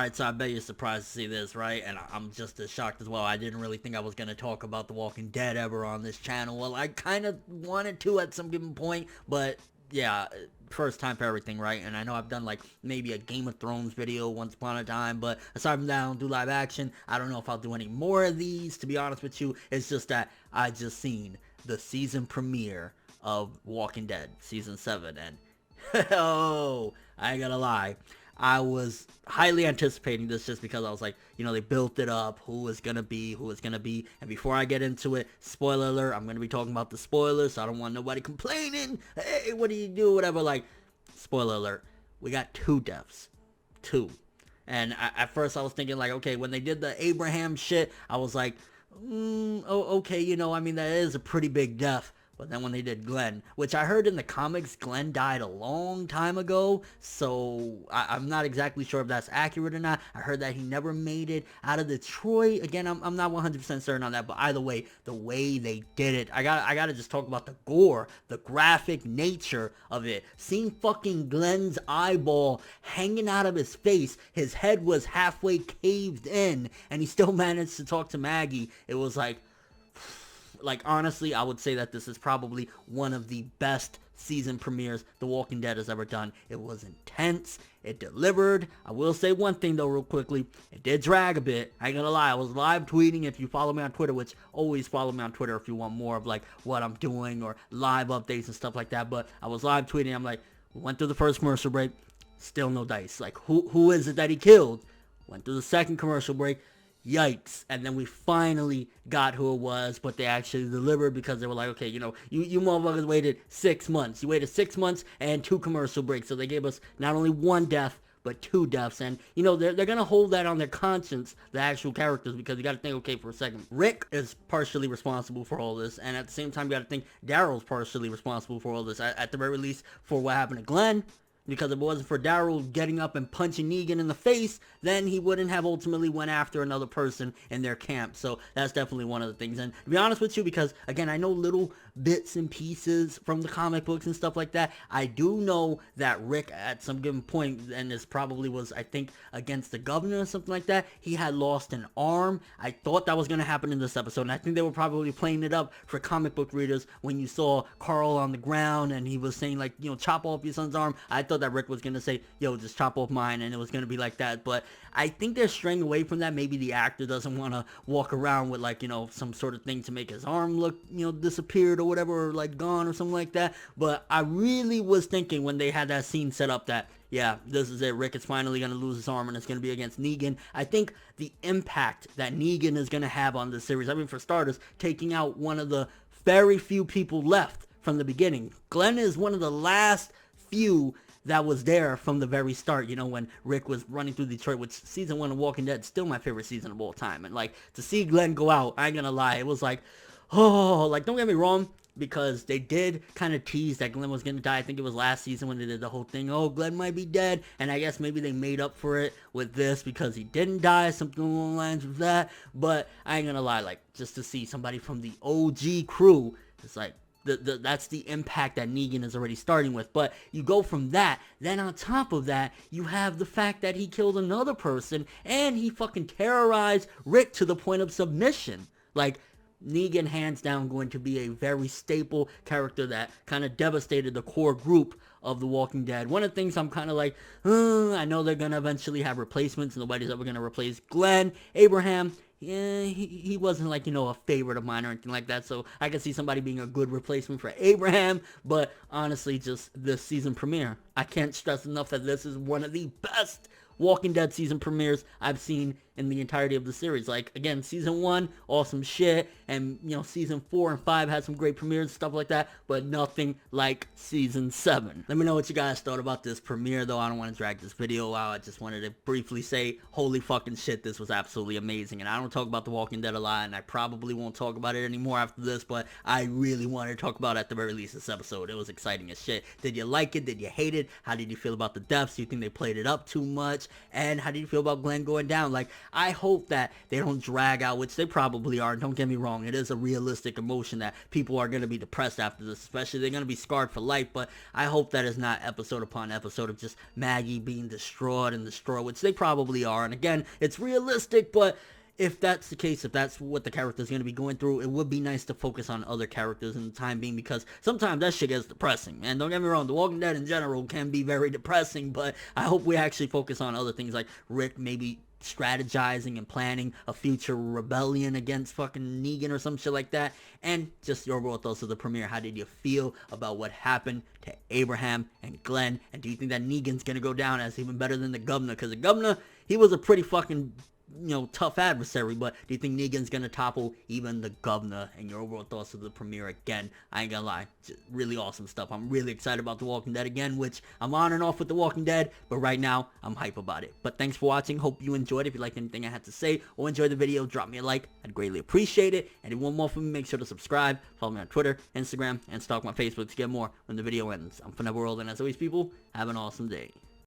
Alright, so I bet you're surprised to see this, right? And I'm just as shocked as well. I didn't really think I was going to talk about The Walking Dead ever on this channel. Well, I kind of wanted to at some given point, but yeah, first time for everything, right? And I know I've done like maybe a Game of Thrones video once upon a time, but aside from that, I don't do live action. I don't know if I'll do any more of these, to be honest with you. It's just that I just seen the season premiere of Walking Dead Season 7, and oh, I ain't gonna lie, I was highly anticipating this just because I was like, you know, they built it up, who is gonna be, and before I get into it, spoiler alert, I'm gonna be talking about the spoilers, so I don't want nobody complaining, hey, what do you do, whatever, like, spoiler alert, we got 2 deaths, 2, and at first I was thinking, like, okay, when they did the Abraham shit, I was like, oh, okay, you know, I mean, that is a pretty big death. But then when they did Glenn, which I heard in the comics, Glenn died a long time ago, so I'm not exactly sure if that's accurate or not. I heard that he never made it out of Detroit. Again, I'm not 100% certain on that, but either way, the way they did it, I gotta just talk about the gore, the graphic nature of it. Seeing fucking Glenn's eyeball hanging out of his face, his head was halfway caved in, and he still managed to talk to Maggie. It was like, honestly, I would say that this is probably one of the best season premieres The Walking Dead has ever done. It was intense. It delivered. I will say one thing, though, real quickly. It did drag a bit. I ain't gonna lie. I was live tweeting. If you follow me on Twitter, which always follow me on Twitter if you want more of, like, what I'm doing or live updates and stuff like that. But I was live tweeting. I'm like, we went through the first commercial break. Still no dice. Like, who is it that he killed? Went through the second commercial break. Yikes. And then we finally got who it was, but they actually delivered because they were like, okay, you know, you motherfuckers waited 6 months. You waited 6 months and 2 commercial breaks. So they gave us not only 1 death, but 2 deaths. And, you know, they're going to hold that on their conscience, the actual characters, because you got to think, okay, for a second, Rick is partially responsible for all this. And at the same time, you got to think Daryl's partially responsible for all this. At the very least, for what happened to Glenn. Because if it wasn't for Daryl getting up and punching Negan in the face, then he wouldn't have ultimately went after another person in their camp. So that's definitely one of the things. And to be honest with you, because again, I know little bits and pieces from the comic books and stuff like that. I do know that Rick at some given point, and this probably was, I think, against the governor or something like that, he had lost an arm. I thought that was going to happen in this episode, and I think they were probably playing it up for comic book readers when you saw Carl on the ground and he was saying, like, you know, chop off your son's arm. I thought that Rick was going to say, yo, just chop off mine, and it was going to be like that. But I think they're straying away from that. Maybe the actor doesn't want to walk around with, like, you know, some sort of thing to make his arm look, you know, disappeared or whatever, or like gone or something like that. But I really was thinking when they had that scene set up that, yeah, this is it. Rick is finally going to lose his arm and it's going to be against Negan. I think the impact that Negan is going to have on this series, I mean, for starters, taking out one of the very few people left from the beginning. Glenn is one of the last few that was there from the very start, you know, when Rick was running through Detroit, which season 1 of Walking Dead is still my favorite season of all time. And, like, to see Glenn go out, I ain't gonna lie, it was like, oh, like, don't get me wrong, because they did kind of tease that Glenn was gonna die. I think it was last season when they did the whole thing, oh, Glenn might be dead, and I guess maybe they made up for it with this because he didn't die, something along the lines of that. But I ain't gonna lie, like, just to see somebody from the OG crew, it's like, that's the impact that Negan is already starting with. But you go from that, then on top of that, you have the fact that he killed another person, and he fucking terrorized Rick to the point of submission. Like, Negan, hands down, going to be a very staple character that kind of devastated the core group of The Walking Dead. One of the things I'm kind of like, I know they're going to eventually have replacements. Nobody's ever going to replace Glenn. Abraham, yeah, he wasn't, like, you know, a favorite of mine or anything like that, so I can see somebody being a good replacement for Abraham. But honestly, just this season premiere, I can't stress enough that this is one of the best Walking Dead season premieres I've seen in the entirety of the series. Like, again, season 1, awesome shit, and, you know, season 4 and 5 had some great premieres and stuff like that, but nothing like season 7. Let me know what you guys thought about this premiere, though. I don't want to drag this video out. I just wanted to briefly say, holy fucking shit, this was absolutely amazing. And I don't talk about The Walking Dead a lot, and I probably won't talk about it anymore after this, but I really wanted to talk about it at the very least this episode. It was exciting as shit. Did you like it? Did you hate it? How did you feel about the deaths? Do you think they played it up too much? And how did you feel about Glenn going down? Like, I hope that they don't drag out, which they probably are. Don't get me wrong, it is a realistic emotion that people are going to be depressed after this, especially they're going to be scarred for life, but I hope that is not episode upon episode of just Maggie being destroyed and destroyed, which they probably are. And again, it's realistic, but if that's the case, if that's what the character's going to be going through, it would be nice to focus on other characters in the time being, because sometimes that shit gets depressing. And don't get me wrong, The Walking Dead in general can be very depressing, but I hope we actually focus on other things like Rick maybe strategizing and planning a future rebellion against fucking Negan or some shit like that. And just your overall thoughts of the premiere. How did you feel about what happened to Abraham and Glenn? And do you think that Negan's gonna go down as even better than the governor? Because the governor, he was a pretty fucking, tough adversary, but do you think Negan's gonna topple even the governor? And your overall thoughts of the premiere again. I ain't gonna lie, just really awesome stuff. I'm really excited about The Walking Dead again, which I'm on and off with The Walking Dead, but right now I'm hype about it. But thanks for watching. Hope you enjoyed. If you liked anything I had to say or enjoyed the video, drop me a like. I'd greatly appreciate it. And if you want more from me, make sure to subscribe, follow me on Twitter, Instagram, and stalk my Facebook to get more when the video ends. I'm ForneverWorld, and as always, people, have an awesome day.